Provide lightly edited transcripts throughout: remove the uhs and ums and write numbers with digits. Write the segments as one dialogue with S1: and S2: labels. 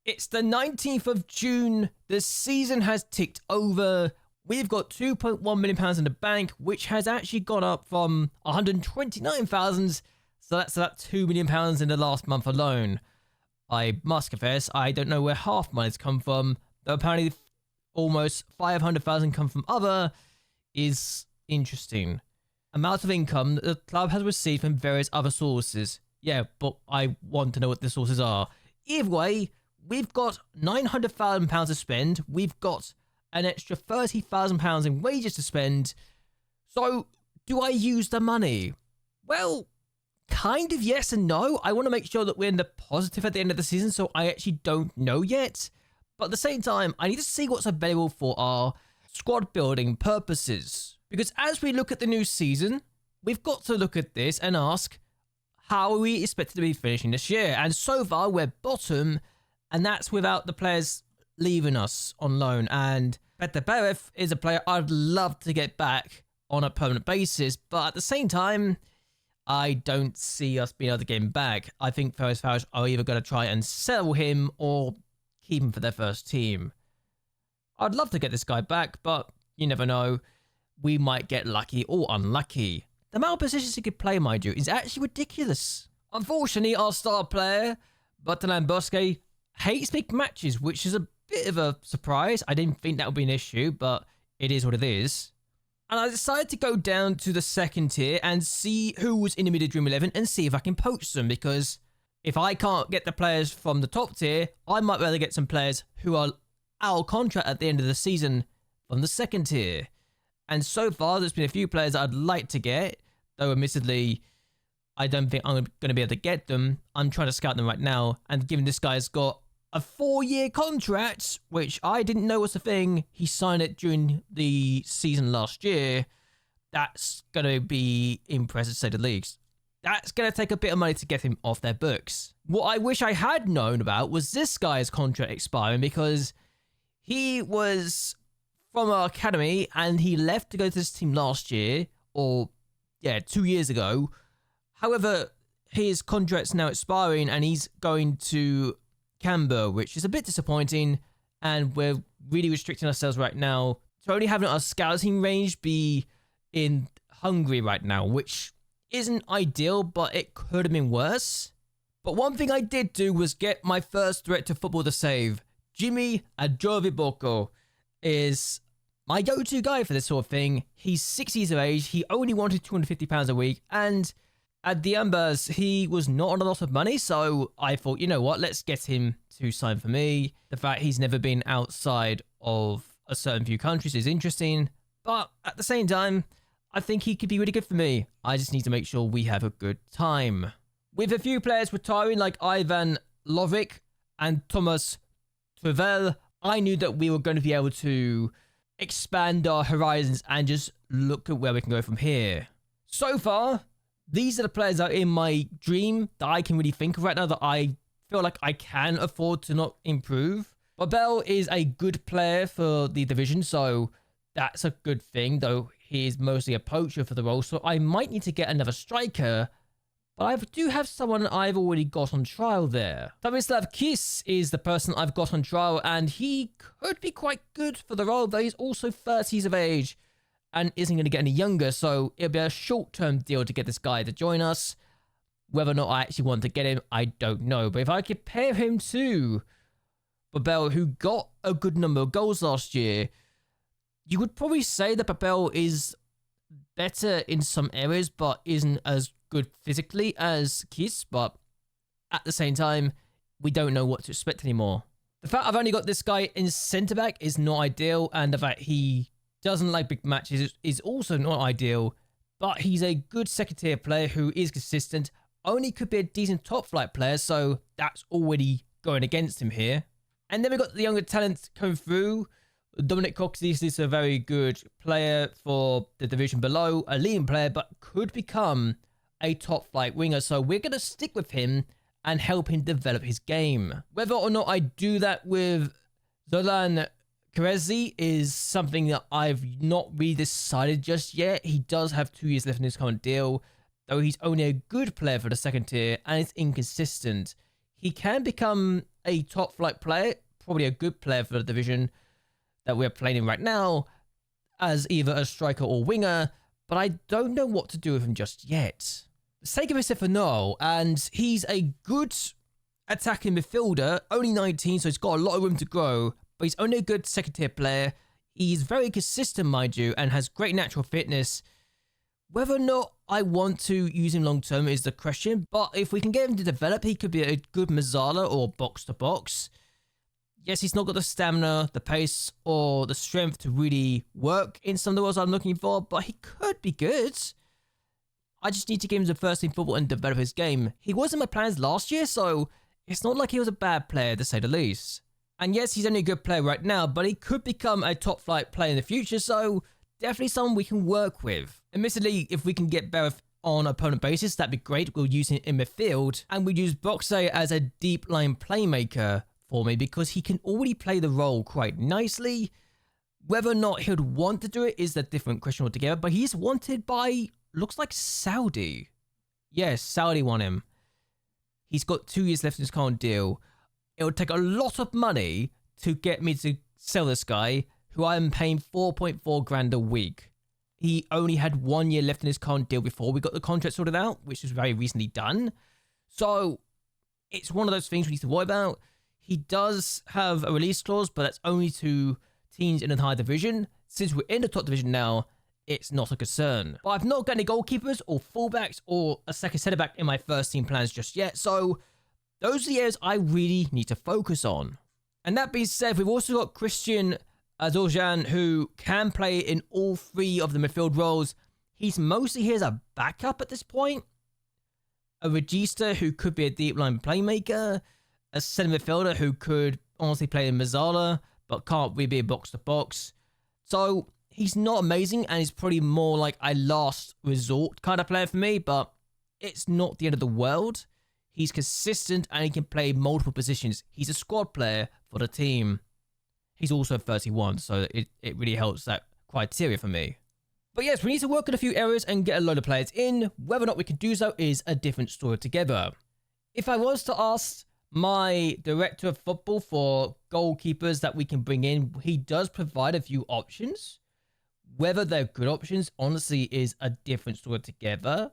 S1: It's the 19th of June. The season has ticked over. We've got £2.1 million in the bank, which has actually gone up from 129,000. So that's about £2 million in the last month alone. I must confess, I don't know where half money's come from, though apparently almost 500,000 come from other is interesting. Amount of income that the club has received from various other sources. Yeah, but I want to know what the sources are. Either way, we've got £900,000 to spend. We've got an extra £30,000 in wages to spend. So, do I use the money? Well, kind of yes and no. I want to make sure that we're in the positive at the end of the season, so I actually don't know yet. But at the same time, I need to see what's available for our squad building purposes. Because as we look at the new season, we've got to look at this and ask, how are we expected to be finishing this year? And so far, we're bottom, and that's without the players leaving us on loan. And Petr Berev is a player I'd love to get back on a permanent basis, but at the same time, I don't see us being able to get him back. I think Ferencváros are either going to try and sell him or keep him for their first team. I'd love to get this guy back, but you never know. We might get lucky or unlucky. The amount of positions he could play, mind you, is actually ridiculous. Unfortunately, our star player, Bertrand Bosquet, hates big matches, which is a bit of a surprise. I didn't think that would be an issue, but it is what it is. And I decided to go down to the second tier and see who was in the Media Dream 11 and see if I can poach them, because if I can't get the players from the top tier, I might rather get some players who are out of contract at the end of the season from the second tier. And so far, there's been a few players I'd like to get, though admittedly, I don't think I'm going to be able to get them. I'm trying to scout them right now, and given this guy's got a 4-year contract, which I didn't know was a thing, he signed it during the season last year, that's going to be impressive to say the least. That's going to take a bit of money to get him off their books. What I wish I had known about was this guy's contract expiring, because he was from our academy, and he left to go to this team last year, or 2 years ago. However, his contract's now expiring, and he's going to Canberra, which is a bit disappointing, and we're really restricting ourselves right now to only having our scouting range be in Hungary right now, which isn't ideal, but it could have been worse. But one thing I did do was get my first threat to football to save. Jimmy Adjoviboko is my go-to guy for this sort of thing. He's 6 years of age. He only wanted £250 a week, and at the Ambers, he was not on a lot of money, so I thought, you know what, let's get him to sign for me. The fact he's never been outside of a certain few countries is interesting, but at the same time, I think he could be really good for me. I just need to make sure we have a good time. With a few players retiring like Ivan Lovic and Thomas Trevel, I knew that we were going to be able to expand our horizons and just look at where we can go from here. So far, these are the players that are in my dream that I can really think of right now that I feel like I can afford to not improve. Babel is a good player for the division, so that's a good thing, though he is mostly a poacher for the role, so I might need to get another striker, but I do have someone I've already got on trial there. Tomislav Kiss is the person I've got on trial, and he could be quite good for the role, though he's also 30s of age and isn't going to get any younger, so it'll be a short-term deal to get this guy to join us. Whether or not I actually want to get him, I don't know. But if I compare him to Babel, who got a good number of goals last year, you would probably say that Babel is better in some areas, but isn't as good physically as Kiss. But at the same time, we don't know what to expect anymore. The fact I've only got this guy in centre-back is not ideal, and the fact he doesn't like big matches is also not ideal, but he's a good second-tier player who is consistent, only could be a decent top-flight player, so that's already going against him here. And then we've got the younger talent coming through. Dominic Coxis is a very good player for the division below, a leading player, but could become a top-flight winger, so we're going to stick with him and help him develop his game. Whether or not I do that with Zolan Kerezi is something that I've not really decided just yet. He does have 2 years left in his current deal, though he's only a good player for the second tier and is inconsistent. He can become a top flight player, probably a good player for the division that we're playing in right now, as either a striker or winger, but I don't know what to do with him just yet. Sake of it for no, and he's a good attacking midfielder, only 19, so he's got a lot of room to grow, but he's only a good second tier player. He's very consistent, mind you, and has great natural fitness. Whether or not I want to use him long term is the question, but if we can get him to develop, he could be a good Mazzala or box to box. Yes, he's not got the stamina, the pace, or the strength to really work in some of the roles I'm looking for, but he could be good. I just need to give him the first team football and develop his game. He wasn't my plans last year, so it's not like he was a bad player, to say the least. And yes, he's only a good player right now, but he could become a top flight player in the future, so definitely someone we can work with. Admittedly, if we can get better on an opponent basis, that'd be great. We'll use him in midfield, and we'll use Boxe as a deep line playmaker for me, because he can already play the role quite nicely. Whether or not he would want to do it is a different question altogether, but he's wanted by, looks like Saudi. Yes, Saudi want him. He's got 2 years left in his current deal. It would take a lot of money to get me to sell this guy, who I am paying 4.4 grand a week. He only had 1 year left in his current deal before we got the contract sorted out, which was very recently done. So it's one of those things we need to worry about. He does have a release clause, but that's only to teams in a higher division. Since we're in the top division now, it's not a concern. But I've not got any goalkeepers or fullbacks or a second centre back in my first team plans just yet, so those are the areas I really need to focus on. And that being said, we've also got Christian Azorjan, who can play in all 3 of the midfield roles. He's mostly here as a backup at this point. A regista who could be a deep line playmaker. A centre midfielder who could honestly play in Mazzala, but can't really be a box-to-box. So he's not amazing, and he's probably more like a last resort kind of player for me, but it's not the end of the world. He's consistent, and he can play multiple positions. He's a squad player for the team. He's also 31, so it really helps that criteria for me. But yes, we need to work in a few areas and get a load of players in. Whether or not we can do so is a different story altogether. If I was to ask my director of football for goalkeepers that we can bring in, he does provide a few options. Whether they're good options, honestly, is a different story altogether.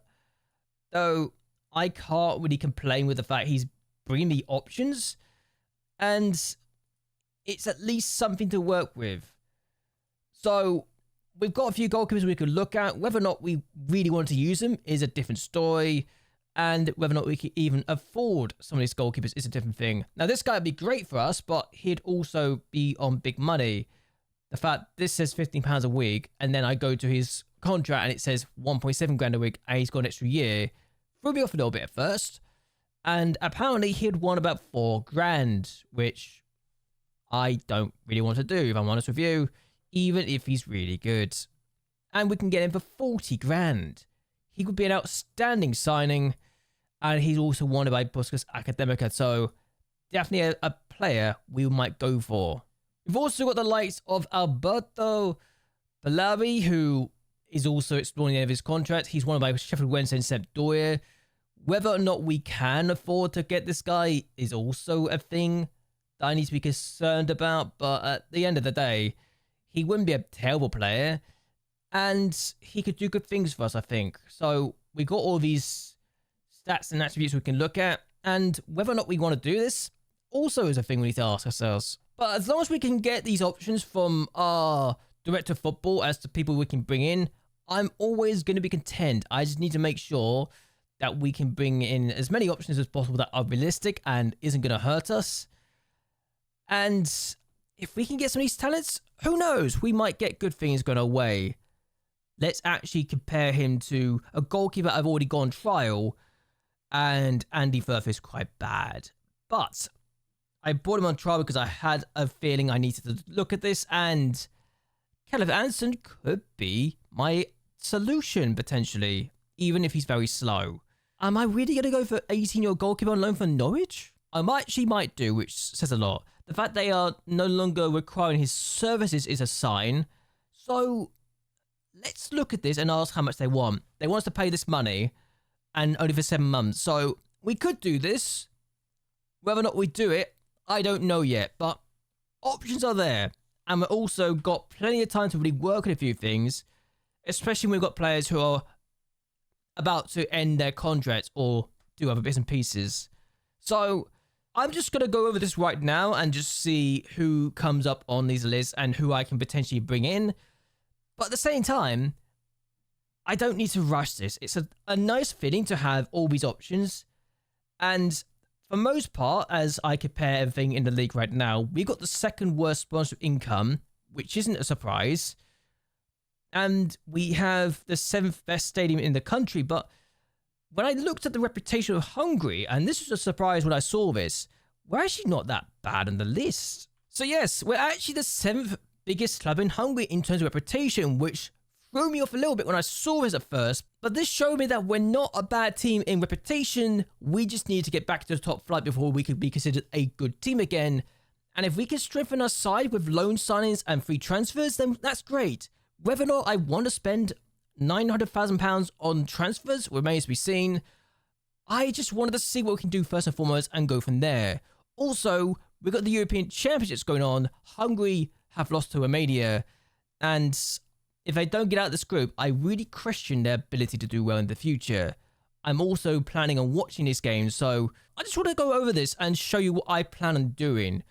S1: Though I can't really complain with the fact he's bringing me options, and it's at least something to work with. So we've got a few goalkeepers we could look at. Whether or not we really want to use them is a different story. And whether or not we can even afford some of these goalkeepers is a different thing. Now, this guy would be great for us, but he'd also be on big money. The fact this says £15 a week, and then I go to his contract and it says 1.7 grand a week, and he's got an extra year, threw me off a little bit at first. And apparently he'd want about 4 grand, which I don't really want to do, if I'm honest with you, even if he's really good. And we can get him for 40 grand. He would be an outstanding signing, and he's also wanted by Puskas Academica, so definitely a player we might go for. We've also got the likes of Alberto Balabi, who is also exploring the end of his contract. He's wanted by Sheffield Wednesday and Sampdoria. Whether or not we can afford to get this guy is also a thing that I need to be concerned about, but at the end of the day, he wouldn't be a terrible player, and he could do good things for us, I think. So we got all these stats and attributes we can look at, and whether or not we want to do this also is a thing we need to ask ourselves. But as long as we can get these options from our director of football as to people we can bring in, I'm always going to be content. I just need to make sure that we can bring in as many options as possible that are realistic and isn't going to hurt us. And if we can get some of these talents, who knows? We might get good things going our way. Let's actually compare him to a goalkeeper I've already gone trial, and Andy Firth is quite bad. But I brought him on trial because I had a feeling I needed to look at this, and Caleb Anderson could be my solution, potentially, even if he's very slow. Am I really going to go for 18-year-old goalkeeper on loan for Norwich? I might do, which says a lot. The fact they are no longer requiring his services is a sign. So let's look at this and ask how much they want. They want us to pay this money, and only for 7 months. So we could do this. Whether or not we do it, I don't know yet, but options are there. And we've also got plenty of time to really work on a few things, especially when we've got players who are about to end their contracts or do other bits and pieces. So I'm just going to go over this right now and just see who comes up on these lists and who I can potentially bring in. But at the same time, I don't need to rush this. It's a nice feeling to have all these options. And for most part, as I compare everything in the league right now, we've got the second worst sponsorship income, which isn't a surprise. And we have the 7th best stadium in the country. But when I looked at the reputation of Hungary, and this was a surprise when I saw this, we're actually not that bad on the list. So yes, we're actually the 7th biggest club in Hungary in terms of reputation, which threw me off a little bit when I saw this at first. But this showed me that we're not a bad team in reputation. We just need to get back to the top flight before we could be considered a good team again. And if we can strengthen our side with loan signings and free transfers, then that's great. Whether or not I want to spend £900,000 on transfers remains to be seen. I just wanted to see what we can do first and foremost and go from there. Also, we've got the European Championships going on. Hungary have lost to Romania. And if they don't get out of this group, I really question their ability to do well in the future. I'm also planning on watching these games, so I just want to go over this and show you what I plan on doing,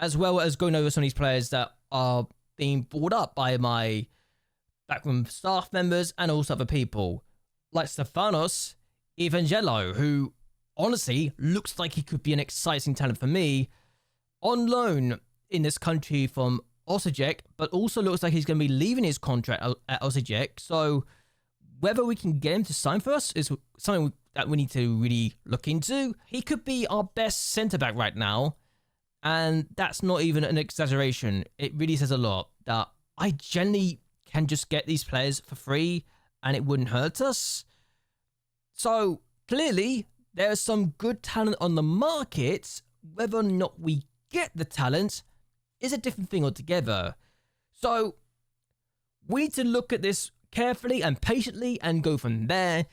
S1: as well as going over some of these players that are being brought up by my backroom staff members and also other people, like Stefanos Evangelo, who honestly looks like he could be an exciting talent for me, on loan in this country from Osijek, but also looks like he's going to be leaving his contract at Osijek. So whether we can get him to sign for us is something that we need to really look into. He could be our best centre-back right now, and that's not even an exaggeration. It really says a lot that I generally can just get these players for free and it wouldn't hurt us. So clearly there's some good talent on the market. Whether or not we get the talent is a different thing altogether. So we need to look at this carefully and patiently and go from there.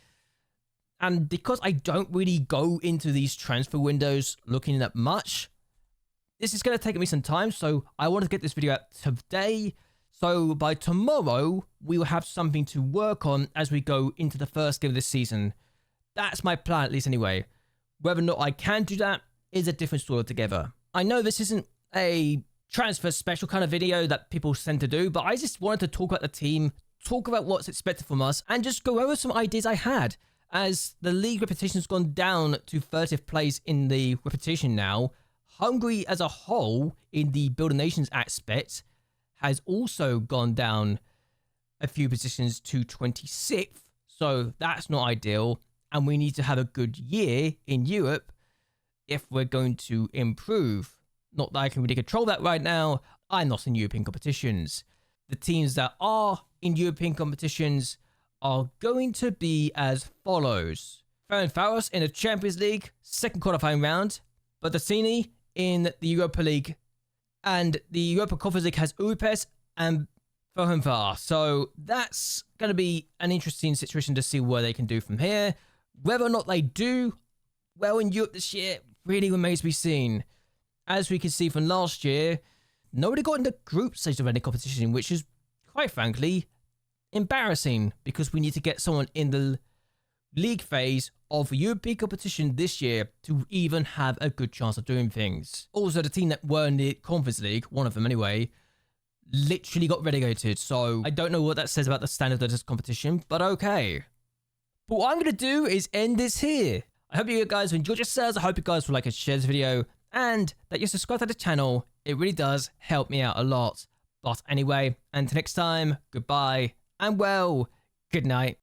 S1: And because I don't really go into these transfer windows looking that much, this is going to take me some time. So I want to get this video out today. So by tomorrow, we will have something to work on as we go into the first game of this season. That's my plan, at least anyway. Whether or not I can do that is a different story altogether. I know this isn't a transfer special kind of video that people tend to do, but I just wanted to talk about the team, talk about what's expected from us, and just go over some ideas I had. As the league reputation has gone down to 30th place in the reputation now, Hungary as a whole in the Build a Nations aspect has also gone down a few positions to 26th. So that's not ideal. And we need to have a good year in Europe if we're going to improve. Not that I can really control that right now. I'm not in European competitions. The teams that are in European competitions are going to be as follows. Ferencváros in the Champions League, second qualifying round. Budapest in the Europa League. And the Europa Conference League has Budapest and Ferencváros. So that's going to be an interesting situation to see what they can do from here. Whether or not they do well in Europe this year really remains to be seen. As we can see from last year, nobody got in the group stage of any competition, which is, quite frankly, embarrassing because we need to get someone in the league phase of European competition this year to even have a good chance of doing things. Also, the team that were in the Conference League, one of them anyway, literally got relegated. So I don't know what that says about the standard of this competition, but okay. But what I'm going to do is end this here. I hope you guys enjoyed yourselves. I hope you guys will like and share this video and that you subscribe to the channel. It really does help me out a lot. But anyway, until next time, goodbye and well, good night.